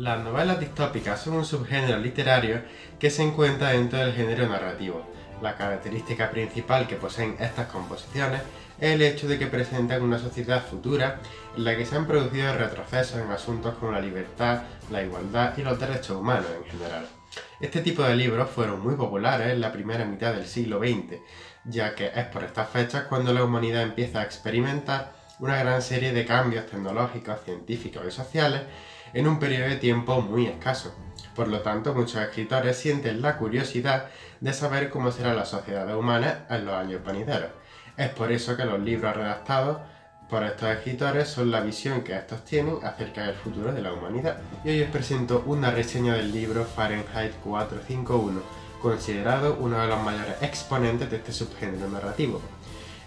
Las novelas distópicas son un subgénero literario que se encuentra dentro del género narrativo. La característica principal que poseen estas composiciones es el hecho de que presentan una sociedad futura en la que se han producido retrocesos en asuntos como la libertad, la igualdad y los derechos humanos en general. Este tipo de libros fueron muy populares en la primera mitad del siglo XX, ya que es por estas fechas cuando la humanidad empieza a experimentar una gran serie de cambios tecnológicos, científicos y sociales en un periodo de tiempo muy escaso. Por lo tanto, muchos escritores sienten la curiosidad de saber cómo será la sociedad humana en los años venideros. Es por eso que los libros redactados por estos escritores son la visión que estos tienen acerca del futuro de la humanidad. Y hoy os presento una reseña del libro Fahrenheit 451, considerado uno de los mayores exponentes de este subgénero narrativo.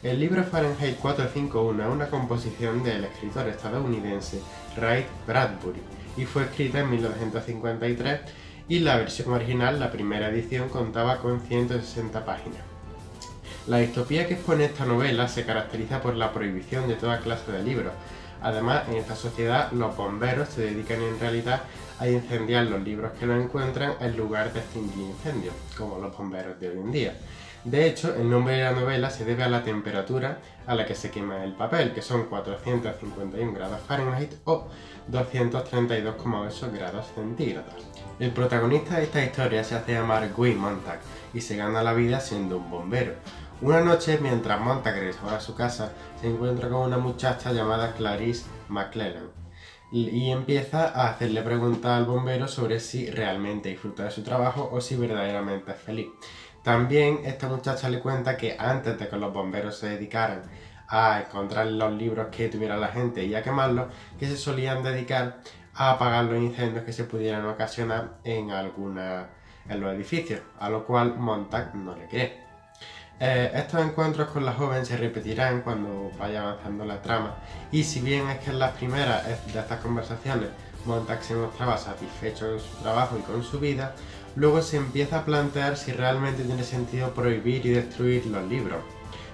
El libro Fahrenheit 451 es una composición del escritor estadounidense Ray Bradbury y fue escrita en 1953 y la versión original, la primera edición, contaba con 160 páginas. La distopía que expone esta novela se caracteriza por la prohibición de toda clase de libros. Además, en esta sociedad los bomberos se dedican en realidad a incendiar los libros que no encuentran en lugar de extinguir incendios, como los bomberos de hoy en día. De hecho, el nombre de la novela se debe a la temperatura a la que se quema el papel, que son 451 grados Fahrenheit o 232,8 grados centígrados. El protagonista de esta historia se hace llamar Guy Montag y se gana la vida siendo un bombero. Una noche, mientras Montag regresaba a su casa, se encuentra con una muchacha llamada Clarice McClellan y empieza a hacerle preguntas al bombero sobre si realmente disfruta de su trabajo o si verdaderamente es feliz. También esta muchacha le cuenta que antes de que los bomberos se dedicaran a encontrar los libros que tuviera la gente y a quemarlos, que se solían dedicar a apagar los incendios que se pudieran ocasionar en los edificios, a lo cual Montag no le cree. Estos encuentros con la joven se repetirán cuando vaya avanzando la trama, y si bien es que en las primeras de estas conversaciones Montag se mostraba satisfecho con su trabajo y con su vida, luego se empieza a plantear si realmente tiene sentido prohibir y destruir los libros.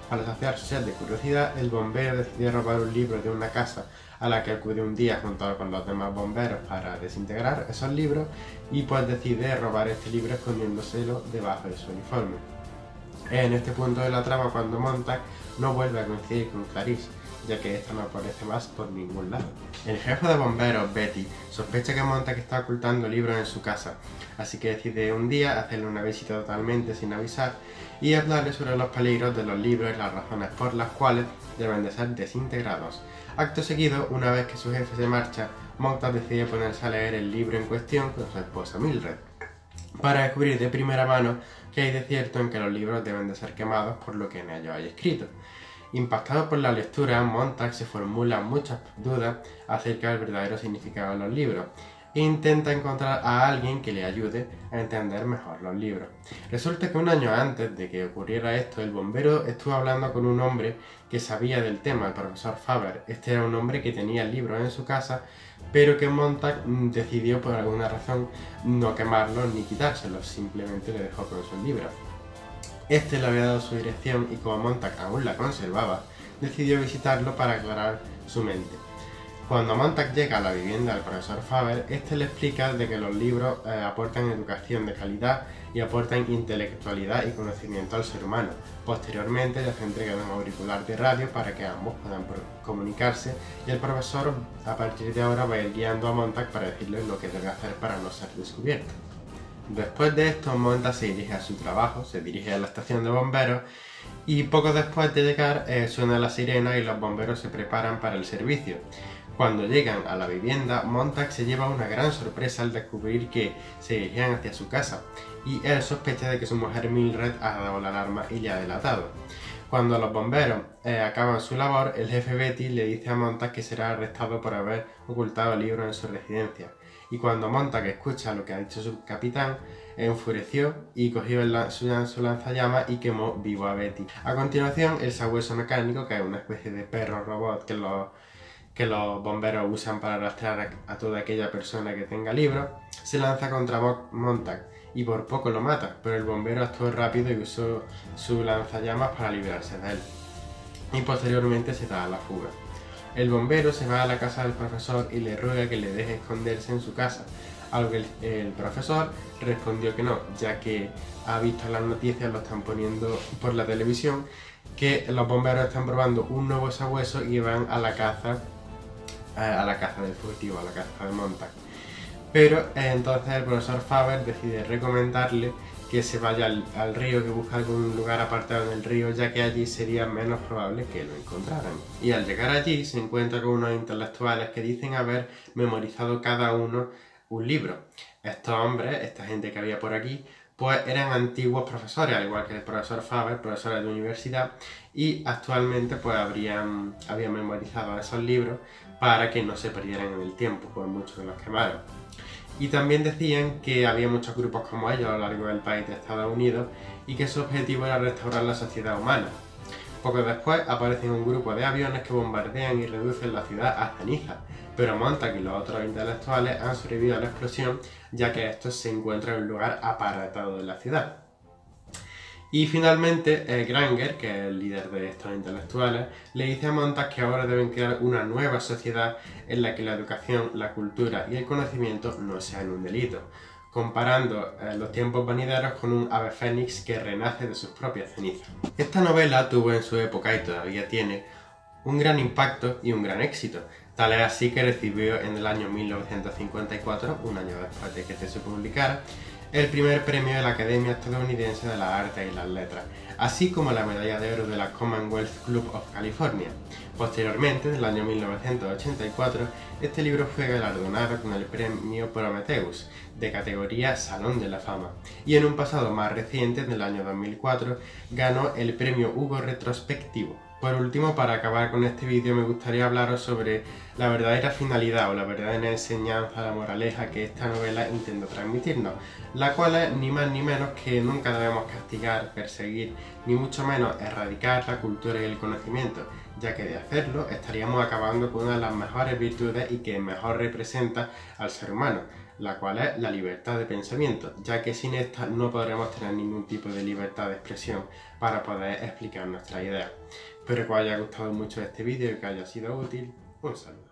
Para saciar su sed de curiosidad, el bombero decide robar un libro de una casa a la que acude un día junto con los demás bomberos para desintegrar esos libros, y pues decide robar este libro escondiéndoselo debajo de su uniforme. Es en este punto de la trama cuando Montag no vuelve a coincidir con Clarice, ya que esta no aparece más por ningún lado. El jefe de bomberos, Betty, sospecha que Montag está ocultando libros en su casa, así que decide un día hacerle una visita totalmente sin avisar y hablarle sobre los peligros de los libros y las razones por las cuales deben de ser desintegrados. Acto seguido, una vez que su jefe se marcha, Montag decide ponerse a leer el libro en cuestión con su esposa Mildred, para descubrir de primera mano que hay de cierto en que los libros deben de ser quemados por lo que en ellos hay escrito. Impactado por la lectura, Montag se formula muchas dudas acerca del verdadero significado de los libros e intenta encontrar a alguien que le ayude a entender mejor los libros. Resulta que un año antes de que ocurriera esto, el bombero estuvo hablando con un hombre que sabía del tema, el profesor Faber. Este era un hombre que tenía libros en su casa, pero que Montag decidió por alguna razón no quemarlos ni quitárselos, simplemente le dejó con sus libros. Este le había dado su dirección y como Montag aún la conservaba, decidió visitarlo para aclarar su mente. Cuando Montag llega a la vivienda del profesor Faber, este le explica de que los libros aportan educación de calidad y aportan intelectualidad y conocimiento al ser humano. Posteriormente le hace entrega de un auricular de radio para que ambos puedan comunicarse, y el profesor a partir de ahora va a ir guiando a Montag para decirle lo que debe hacer para no ser descubierto. Después de esto, Montag se dirige a su trabajo, se dirige a la estación de bomberos y poco después de llegar suena la sirena y los bomberos se preparan para el servicio. Cuando llegan a la vivienda, Montag se lleva una gran sorpresa al descubrir que se dirigían hacia su casa y él sospecha de que su mujer Mildred ha dado la alarma y le ha delatado. Cuando los bomberos acaban su labor, el jefe Betty le dice a Montag que será arrestado por haber ocultado libros en su residencia. Y cuando Montag escucha lo que ha dicho su capitán, enfureció y cogió su lanzallamas y quemó vivo a Betty. A continuación, el sabueso mecánico, que es una especie de perro robot que los bomberos usan para arrastrar a toda aquella persona que tenga libros, se lanza contra Montag y por poco lo mata, pero el bombero actuó rápido y usó su lanzallamas para librarse de él. Y posteriormente se da a la fuga. El bombero se va a la casa del profesor y le ruega que le deje esconderse en su casa, a lo que el profesor respondió que no, ya que ha visto en las noticias, lo están poniendo por la televisión, que los bomberos están probando un nuevo sabueso y van a la caza del fugitivo, a la caza de Montag. Pero entonces el profesor Faber decide recomendarle que se vaya al río, que busque algún lugar apartado en el río, ya que allí sería menos probable que lo encontraran. Y al llegar allí se encuentra con unos intelectuales que dicen haber memorizado cada uno un libro. Estos hombres, esta gente que había por aquí, pues eran antiguos profesores, al igual que el profesor Faber, profesores de universidad, y actualmente pues habían memorizado esos libros para que no se perdieran en el tiempo, por mucho que los quemaron. Y también decían que había muchos grupos como ellos a lo largo del país de Estados Unidos y que su objetivo era restaurar la sociedad humana. Poco después aparecen un grupo de aviones que bombardean y reducen la ciudad a cenizas, pero Montag y los otros intelectuales han sobrevivido a la explosión, ya que estos se encuentran en un lugar apartado de la ciudad. Y finalmente, Granger, que es el líder de estos intelectuales, le dice a Montag que ahora deben crear una nueva sociedad en la que la educación, la cultura y el conocimiento no sean un delito, comparando los tiempos venideros con un ave fénix que renace de sus propias cenizas. Esta novela tuvo en su época, y todavía tiene, un gran impacto y un gran éxito. Tal es así que recibió en el año 1954, un año después de que se publicara, el primer premio de la Academia Estadounidense de las Artes y las Letras, así como la medalla de oro de la Commonwealth Club of California. Posteriormente, en el año 1984, este libro fue galardonado con el premio Prometheus, de categoría Salón de la Fama, y en un pasado más reciente, en el año 2004, ganó el premio Hugo Retrospectivo. Por último, para acabar con este vídeo, me gustaría hablaros sobre la verdadera finalidad o la verdadera enseñanza, la moraleja que esta novela intenta transmitirnos, la cual es ni más ni menos que nunca debemos castigar, perseguir, ni mucho menos erradicar la cultura y el conocimiento, ya que de hacerlo estaríamos acabando con una de las mejores virtudes y que mejor representa al ser humano, la cual es la libertad de pensamiento, ya que sin esta no podremos tener ningún tipo de libertad de expresión para poder explicar nuestras ideas. Espero que os haya gustado mucho este vídeo y que haya sido útil. Un saludo.